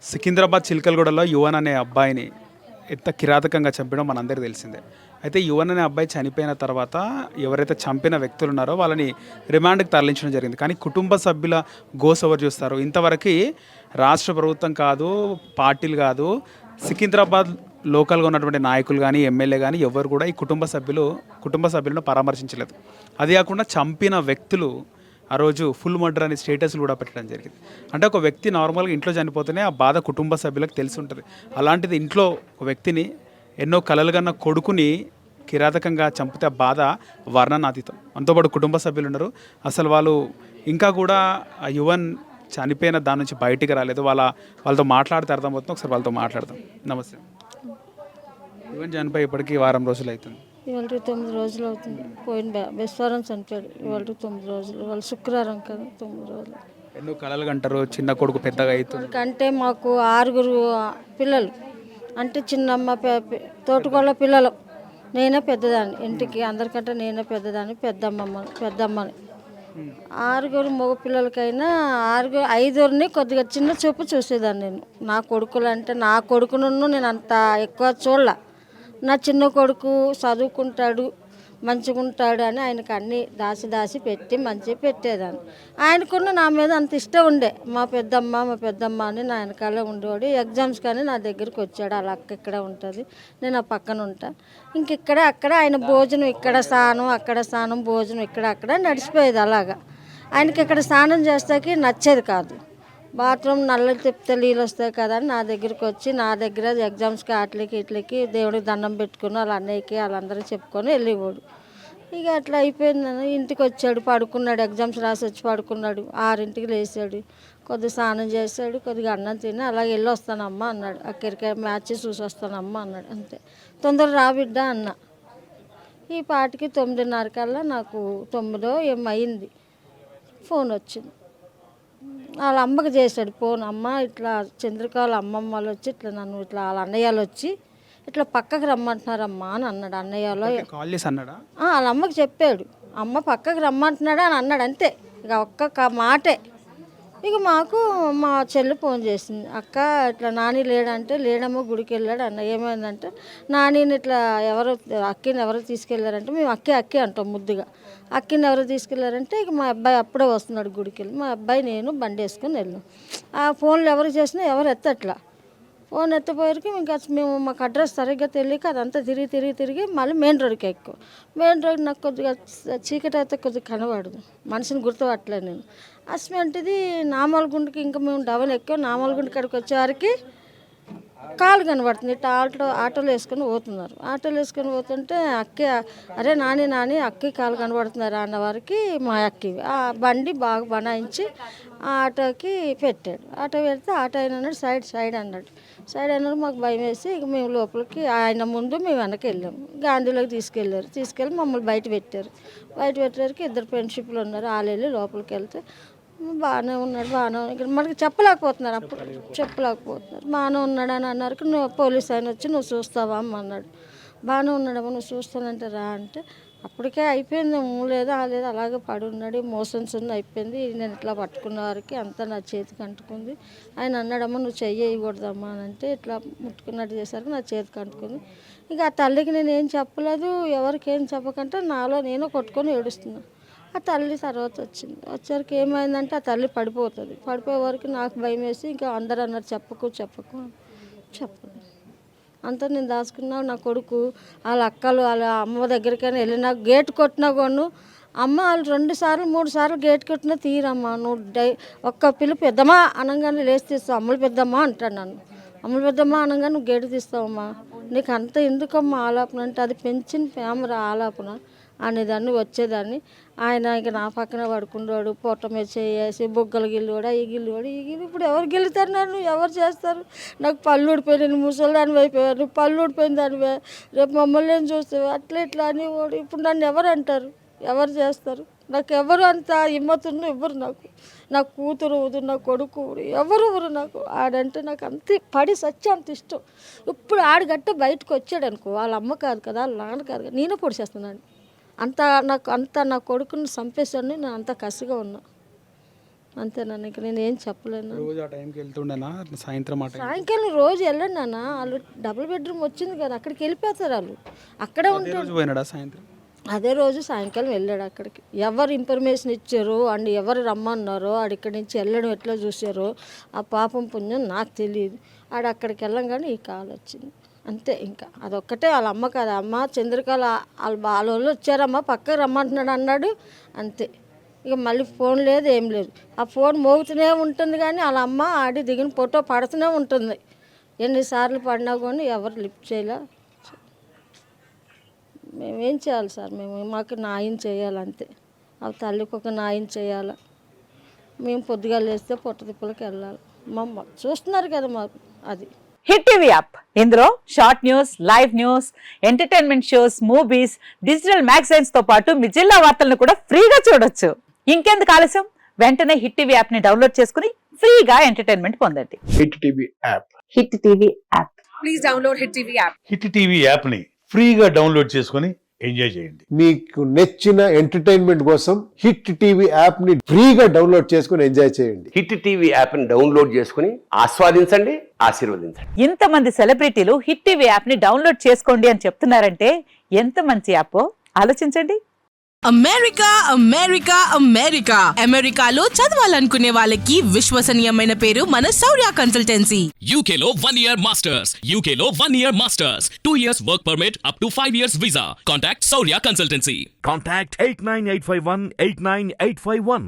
సికింద్రాబాద్ చిలకలగూడలో యువన్ అనే అబ్బాయిని ఎంత కిరాతకంగా చంపడం మనందరికీ తెలిసిందే. అయితే యువన్ అనే అబ్బాయి చనిపోయిన తర్వాత ఎవరైతే చంపిన వ్యక్తులు ఉన్నారో వాళ్ళని రిమాండ్కి తరలించడం జరిగింది. కానీ కుటుంబ సభ్యుల గోస్ ఎవరు చూస్తారు? ఇంతవరకు రాష్ట్ర ప్రభుత్వం కాదు, పార్టీలు కాదు, సికింద్రాబాద్ లోకల్గా ఉన్నటువంటి నాయకులు కానీ, ఎమ్మెల్యే కానీ ఎవరు కూడా ఈ కుటుంబ సభ్యులను పరామర్శించలేదు. అది కాకుండా చంపిన వ్యక్తులు ఆ రోజు ఫుల్ మర్డర్ అనే స్టేటస్లు కూడా పెట్టడం జరిగింది. అంటే ఒక వ్యక్తి నార్మల్గా ఇంట్లో చనిపోతేనే ఆ బాధ కుటుంబ సభ్యులకు తెలిసి ఉంటుంది. అలాంటిది ఇంట్లో ఒక వ్యక్తిని ఎన్నో కలలు కన్న కొడుకుని కిరాతకంగా చంపితే ఆ బాధ వర్ణనాతీతం. అంతోపాటు కుటుంబ సభ్యులు ఉన్నారు. అసలు వాళ్ళు ఇంకా కూడా ఆ యువన్ చనిపోయిన దాని నుంచి బయటికి రాలేదు. వాళ్ళతో మాట్లాడితే అర్థమవుతుంది. ఒకసారి వాళ్ళతో మాట్లాడదాం. నమస్తే. యువన్ చనిపోయి ఇప్పటికీ వారం రోజులు అవుతుంది. ఇవాళ 9 రోజులు అవుతుంది. పోయిన బెస్వారం చనిపోయాడు. ఇవాళ 9 రోజులు. ఇవాళ శుక్రవారం కదా, 9 రోజులు. ఎన్నో కలలు కంటారు, చిన్న కొడుకు పెద్దగా అవుతుంది. అంటే మాకు 6 పిల్లలు, అంటే చిన్నమ్మ తోటకోళ్ళ పిల్లలు. నేనే పెద్దదాన్ని ఇంటికి, అందరికంటే నేనే పెద్దదాన్ని, పెద్దమ్మని. 6 మగ పిల్లలకైనా 5 కొద్దిగా చిన్న చూపు చూసేదాన్ని నేను. నా కొడుకులు అంటే నా కొడుకును నేను అంత ఎక్కువ చూడలే. నా చిన్న కొడుకు చదువుకుంటాడు, మంచిగా ఉంటాడు అని ఆయనకు అన్నీ దాచి పెట్టి మంచిగా పెట్టేదాన్ని. ఆయనకున్న నా మీద అంత ఇష్టం ఉండే. మా పెద్దమ్మ అని నా వెనకాలే ఉండేవాడు. ఎగ్జామ్స్ కానీ నా దగ్గరికి వచ్చాడు. అలా అక్క ఇక్కడ ఉంటుంది, నేను ఆ పక్కన ఉంటాను. అక్కడ ఆయన భోజనం, ఇక్కడ స్నానం, అక్కడ స్నానం, భోజనం అక్కడ నడిచిపోయేది. అలాగా ఆయనకి ఇక్కడ స్నానం చేస్తాకి నచ్చేది కాదు. బాత్రూమ్ నల్లలు తిప్పితే నీళ్ళు వస్తాయి కదా అని నా దగ్గరికి వచ్చి, నా దగ్గర ఎగ్జామ్స్కి ఇట్లకి దేవుడికి దండం పెట్టుకుని వాళ్ళ అన్నయ్యకి వాళ్ళందరూ చెప్పుకొని వెళ్ళిపోడు. ఇక అట్లా అయిపోయిందని ఇంటికి వచ్చాడు, పడుకున్నాడు. ఎగ్జామ్స్ రాసి వచ్చి పడుకున్నాడు. 6ంటికి లేచాడు, కొద్దిగా స్నానం చేశాడు, కొద్దిగా అన్నం తిని అలాగే వెళ్ళి వస్తానమ్మా అన్నాడు. అక్కడికి మ్యాచ్ చూసి వస్తానమ్మా అన్నాడు. అంతే. తొందర రా బిడ్డ అన్న. ఈ పాటికి 9:30 కల్లా నాకు 9 ఏమైంది ఫోన్ వచ్చింది. వాళ్ళ అమ్మకి చేశాడు ఫోన్. అమ్మ ఇట్లా చంద్రిక వాళ్ళ అమ్మమ్మ వాళ్ళు వచ్చి ఇట్లా నన్ను ఇట్లా వాళ్ళ అన్నయ్యలు వచ్చి ఇట్లా పక్కకు రమ్మంటున్నారమ్మా అని అన్నాడు. అన్నయ్యలో వాళ్ళ అమ్మకి చెప్పాడు. అమ్మ పక్కకు రమ్మంటున్నాడా అని అన్నాడు. అంతే, ఇక ఒక్క మాటే. ఇక మాకు మా చెల్లి ఫోన్ చేసింది. అక్క ఇట్లా నాని లేడంటే, లేడమ్మో గుడికి వెళ్ళాడు అన్న. ఏమైందంటే, నానిని ఇట్లా అక్కిని ఎవరు తీసుకెళ్ళారంటే, మేము అక్కి అంటాం ముద్దుగా. అక్కిని ఎవరు తీసుకెళ్ళారంటే, ఇక మా అబ్బాయి అప్పుడే వస్తున్నాడు గుడికి వెళ్ళి. మా అబ్బాయి నేను బండి వేసుకొని వెళ్ళాం. ఆ ఫోన్లు ఎవరు చేసినా ఎవరు ఎత్తట్లా. ఫోన్ ఎత్తపోయేకి మేము మాకు అడ్రస్ సరిగ్గా తెలియక అదంతా తిరిగి మళ్ళీ మెయిన్ రోడ్కి ఎక్కువ. మెయిన్ రోడ్ నాకు కొద్దిగా చీకటి అయితే కొద్దిగా కనబడదు, మనిషిని గుర్తుపట్టలేదు నేను. అసమంటిది నామలగుండకి ఇంకా మేము డబల్ ఎక్కువ నామలగుండ కాడికి వచ్చేవారికి కాలు కనబడుతుంది. ఇట్లా ఆటోలు వేసుకొని పోతున్నారు. ఆటోలు వేసుకొని పోతుంటే అక్కి, అరే నాని అక్కి కాలు కనబడుతున్నారా అన్న వారికి మా అక్కి ఆ బండి బాగా బనాయించి ఆ ఆటోకి పెట్టాడు. ఆటో పెడితే ఆటో అయిన అన్నాడు సైడ్ అన్నాడు. సైడ్ అన్నాడు. మాకు భయం వేసి ఇక మేము లోపలికి, ఆయన ముందు మేము వెనక్కి వెళ్ళాము. గాంధీలోకి తీసుకెళ్ళి మమ్మల్ని బయట పెట్టారు. బయట పెట్టేసరికి 2 ఫ్రెండ్షిప్లు ఉన్నారు. వాళ్ళు వెళ్ళి లోపలికి వెళ్తే బాగానే ఉన్నాడు. ఇక్కడ మనకి చెప్పలేకపోతున్నారు. అప్పుడు చెప్పలేకపోతున్నారు. బాగానే ఉన్నాడు అని అన్నారు. నువ్వు పోలీస్ ఆయన వచ్చి నువ్వు చూస్తావా అమ్మ అన్నాడు. బాగానే ఉన్నాడమ్మా, నువ్వు చూస్తానంటే రా అంటే అప్పటికే అయిపోయింది. లేదు అలాగే పడి ఉన్నాడు. మోషన్స్ అయిపోయింది. నేను ఇట్లా పట్టుకున్న వారికి అంతా నా చేతికి అంటుకుంది. ఆయన అన్నాడమ్మా నువ్వు చెయ్యకూడదమ్మా అని అంటే ఇట్లా ముట్టుకున్నట్టు చేసరికి నా చేతికి అంటుకుంది. ఇక ఆ తల్లికి నేను ఏం చెప్పలేదు, ఎవరికి ఏం చెప్పకంటే నాలో నేను కొట్టుకొని ఏడుస్తున్నాను. ఆ తల్లి తర్వాత వచ్చేసరికి ఏమైందంటే ఆ తల్లి పడిపోయే వరకు నాకు భయం వేసి ఇంకా అందరూ అన్నారు చెప్పకు అంతా నేను దాచుకున్నా. నా కొడుకు వాళ్ళ అక్కలు వాళ్ళ అమ్మ దగ్గరికైనా వెళ్ళినా గేట్ కొట్టినా కొను అమ్మ వాళ్ళు 2 సార్లు 3 సార్లు గేట్ కొట్టినా తీరమ్మా, నువ్వు ఒక్క పిల్ల పెద్దమ్మా అనగానే లేచి తీస్తావు, అమ్మలు పెద్దమ్మా అంటాను నన్ను. అమ్మలు పెద్దమ్మా అనగానే నువ్వు గేటు తీస్తావమ్మా, నీకు అంత ఎందుకమ్మా ఆలాపన అంటే అది పెంచిన ప్రేమ ఆలాపన అనేదాన్ని వచ్చేదాన్ని. ఆయన ఇక నా పక్కన పడుకున్నాడు. పొట్ట మీద చేసి బొగ్గలు గిల్లువాడు, ఈ గిల్లువాడు. ఇప్పుడు ఎవరు గెలుతారు నన్ను, ఎవరు చేస్తారు? నాకు పళ్ళు ఊడిపోయి నేను ముసలిదాన్ని అయిపోయాను, నువ్వు పళ్ళు ఊడిపోయిన దానివే, రేపు మమ్మల్ని ఏం చూస్తావు అట్లా ఇట్లా అని. ఇప్పుడు నన్ను ఎవరు అంటారు, ఎవరు చేస్తారు? నాకు ఎవరు అంత హిమ్మతున్న ఎవరు? నా కూతురు నా కొడుకు ఎవరు నాకు. ఆడంటే నాకు అంతే పడి సచ్చి అంత ఇష్టం. ఇప్పుడు ఆడగట్ట బయటకు వచ్చాడు అనుకో, వాళ్ళ అమ్మ కాదు కదా, వాళ్ళ నాన్న కాదు కదా, నేనే పొడిచేస్తున్నాను. నా కొడుకుని చంపేశాను. నేను అంత కసిగా ఉన్నా. అంతేనన్న, ఇక నేను ఏం చెప్పలేను. రోజు ఆ టైంకి వెళ్తుండేనా సాయంత్రం ఆ టైం? సాయంకాలం రోజు వెళ్ళండి నాన్న, వాళ్ళు డబుల్ బెడ్రూమ్ వచ్చింది కదా అక్కడికి వెళ్ళిపోతారు, వాళ్ళు అక్కడే ఉంటారు. రోజు పోయినాడా సాయంత్రం? అదే రోజు సాయంకాలం వెళ్ళాడు అక్కడికి. ఎవరు ఇన్ఫర్మేషన్ ఇచ్చారో అండ్ ఎవరు రమ్మన్నారో ఆడు ఇక్కడి నుంచి వెళ్ళడం ఎట్లా చూసారో ఆ పాపం పుణ్యం నాకు తెలియదు. ఆడు అక్కడికి వెళ్ళంగానే ఈ కాల్ వచ్చింది అంతే. ఇంకా అదొక్కటే వాళ్ళ అమ్మ కదా, అమ్మ చంద్రకళ వాళ్ళ వాళ్ళు వచ్చారమ్మా పక్కకు రమ్మంటున్నాడు అన్నాడు అంతే. ఇక మళ్ళీ ఫోన్ లేదు ఏం లేదు, ఆ ఫోన్ మోగుతూనే ఉంటుంది కానీ వాళ్ళ అమ్మ ఆడి దిగిన ఫోటో పడుతూనే ఉంటుంది. ఎన్నిసార్లు పడినా కానీ ఎవరు లిఫ్ట్ చేయలే. మేమేం చేయాలి సార్, మాకు న్యాయం చేయాలంతే. ఆ తల్లికి ఒక న్యాయం చేయాలి. మేము పొద్దుగా లేస్తే పొట్ట తిప్పలకి వెళ్ళాలి. మా చూస్తున్నారు కదా మాకు అది. హిట్ టీవీ యాప్, ఇందులో short news, live news, entertainment shows, movies, digital magazines తో పాటు మీ జిల్లా వార్తలను కూడా ఫ్రీగా చూడొచ్చు. ఇంకెందుకు ఆలస్యం, వెంటనే హిట్ టీవీ యాప్ ని డౌన్లోడ్ చేసుకుని ఫ్రీగా ఎంటర్టైన్మెంట్ పొందండి. Hit TV app. Hit TV app. Please download hit TV app. Hit TV యాప్ని ఫ్రీగా డౌన్లోడ్ చేసుకొని ఎంజాయ్ చేయండి. మీకు నచ్చిన ఎంటర్టైన్మెంట్ కోసం హిట్ టీవీ యాప్ ని ఫ్రీగా డౌన్లోడ్ చేసుకుని ఎంజాయ్ చేయండి. హిట్ టీవీ యాప్ని డౌన్లోడ్ చేసుకుని ఆస్వాదించండి, ఆశీర్వదించండి. ఇంతమంది సెలబ్రిటీలు హిట్ టీవీ యాప్ ని డౌన్లోడ్ చేసుకోండి అని చెప్తున్నారంటే ఎంత మంచి యాప్ ఆలోచించండి. అమెరికా అమెరికా అమెరికా అమెరికాలో చదవాలనుకునే వాళ్ళకి విశ్వసనీయమైన పేరు మన శౌర్య కన్సల్టెన్సీ. UK లో 1 year masters. UK లో 1 year masters. 2 years work permit up to 5 years visa. Contact Saurya Consultancy. Contact 89851 89851.